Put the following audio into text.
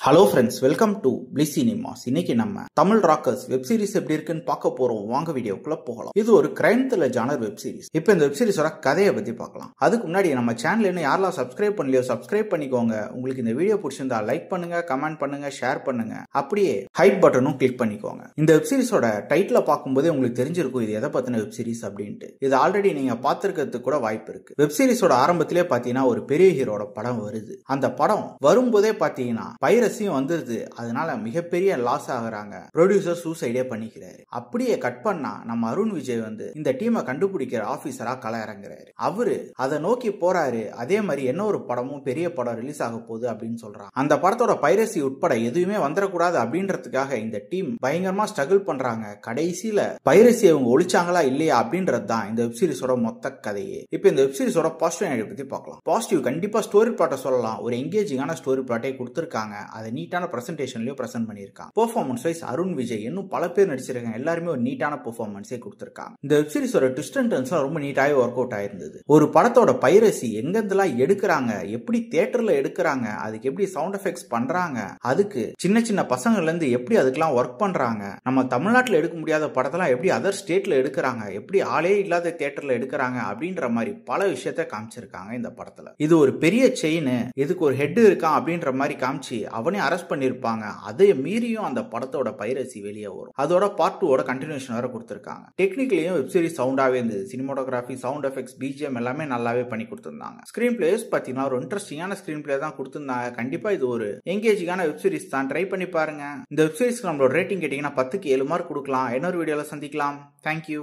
Hello friends, welcome to bliss cinemas. இன்னைக்கு நம்ம Tamil Rockers web series எப்படி இருக்குன்னு பார்க்க போறோம். வாங்க வீடியோக்குள்ள போகலாம். இது ஒரு crime thriller genre web series. இப்போ இந்த வெப் சீரிஸோட கதையை பத்தி பார்க்கலாம். அதுக்கு முன்னாடி நம்ம சேனல் இன்னும் யாரெல்லாம் சப்ஸ்கிரைப் பண்ணலையோ சப்ஸ்கிரைப் பண்ணிக்கோங்க. உங்களுக்கு இந்த வீடியோ பிடிச்சிருந்தா லைக் பண்ணுங்க, கமெண்ட் பண்ணுங்க, ஷேர் பண்ணுங்க. அப்படியே ஹைட் பட்டனும் கிளிக் பண்ணிக்கோங்க. இந்த வெப் சீரிஸோட டைட்டில பார்க்கும்போதே உங்களுக்கு தெரிஞ்சிருக்கும் இது எதை பத்தின வெப் சீரிஸ் அப்படின்ட்டு. இது ஆல்ரெடி நீங்க பார்த்திருக்கிறதுக்கு கூட வாய்ப்பு இருக்கு. வெப் சீரிஸோட ஆரம்பத்திலே பாத்தீங்கன்னா ஒரு பெரிய ஹீரோட படம் வருது. அந்த படம் வரும்போதே பாத்தீங்கன்னா வந்துருது. அதனால மிகப்பெரிய லாஸ் ஆகுறாங்க. ப்ரொடியூசர் சூசைடே பண்ணிக்கிறாரு. அப்படியே கட் பண்ணா நம்ம அருண் விஜய் இந்த டீமை கண்டுபிடிக்கிற ஆபீசரா கள இறங்குறாரு. அவரு அதை நோக்கி போறாரு. அதே மாதிரி என்ன ஒரு படமும் பெரிய படம் ரிலீஸ் ஆக போகுது அப்படின்னு சொல்றாங்க. அந்த படத்தோட பைரசி உட்பட எதுவுமே வந்துடக்கூடாது அப்படின்றதுக்காக இந்த டீம் பயங்கரமா ஸ்ட்ரகிள் பண்றாங்க. கடைசியில பைரசி அவங்க ஒழிச்சாங்களா இல்லையா அப்படின்றது தான் இந்த வெப் சீரிஸோட மொத்த கதையே. இப்போ இந்த வெப் சீரிஸோட பாசிட்டிவ் பத்தி பார்க்கலாம். பாசிட்டிவ் கண்டிப்பா ஸ்டோரி பிளாட்டை சொல்லலாம். ஒரு எங்கேஜிங்கான ஸ்டோரி பிளாட்டை கொடுத்திருக்காங்க. அதை நீட்டான பிரசன்டேஷன்லயும் பிரசன்ட் பண்ணிருக்காங்க. பெர்ஃபார்மன்ஸ் வைஸ் அருண் விஜய் இன்னும் பல பேர் நடிச்சிருக்காங்க. எல்லாருமே ஒரு நீட்டான பெர்ஃபார்மன்ஸே கொடுத்திருக்காங்க. இந்த வெப் சீரிஸோட ட்விஸ்ட் அண்ட் டர்ன்ஸ்லாம் ரொம்ப நீட்டாவே ஒர்க் அவுட் ஆயிருந்தது. ஒரு படத்தோட பைரசி எங்கெந்தெல்லாம் எடுக்கிறாங்க, எப்படி தியேட்டர்ல எடுக்கிறாங்க, அதுக்கு எப்படி சவுண்ட் எஃபெக்ட்ஸ் பண்றாங்க, அதுக்கு சின்ன சின்ன பசங்கள்ல இருந்து எப்படி அதுக்கெல்லாம் ஒர்க் பண்றாங்க, நம்ம தமிழ்நாட்டில் எடுக்க முடியாத படத்தெல்லாம் எப்படி அதர் ஸ்டேட்ல எடுக்கிறாங்க, எப்படி ஆளே இல்லாத தியேட்டர்ல எடுக்கிறாங்க அப்படின்ற மாதிரி பல விஷயத்த காமிச்சிருக்காங்க இந்த படத்துல. இது ஒரு பெரிய செயின், இதுக்கு ஒரு ஹெட் இருக்கான் அப்படின்ற மாதிரி காமிச்சு அவனே அரெஸ்ட் பண்ணிருப்பாங்க. அதை மீறியும் அந்த படத்தோட பைரசி வெளியே வரும். அதோட பார்ட் 2 கண்டினியூஷன் வேற கொடுத்திருக்காங்க. டெக்னிக்கலியும் வெப் சீரிஸ் சவுண்டாவே இருந்தது. சினிமாட்டோகிராஃபி, சவுண்ட் எஃபெக்ட்ஸ், பிஜிஎம் எல்லாமே நல்லாவே பண்ணி கொடுத்திருந்தாங்க. ஸ்கிரீன் பிளேஸ் பாத்தீங்கன்னா ஒரு இன்ட்ரெஸ்டிங்கான ஸ்கிரீன் பிளே தான் கொடுத்திருந்தாங்க. கண்டிப்பா இது ஒரு எங்கேஜிங்கான வெப் சீரிஸ் தான். ட்ரை பண்ணி பாருங்க. இந்த வெப் சீரிஸ்க்கு நம்மளோட ரேட்டிங் கேட்டீங்கன்னா 10க்கு 7 மார்க் கொடுக்கலாம். இன்னொரு வீடியோல சந்திக்கலாம். தேங்க்யூ.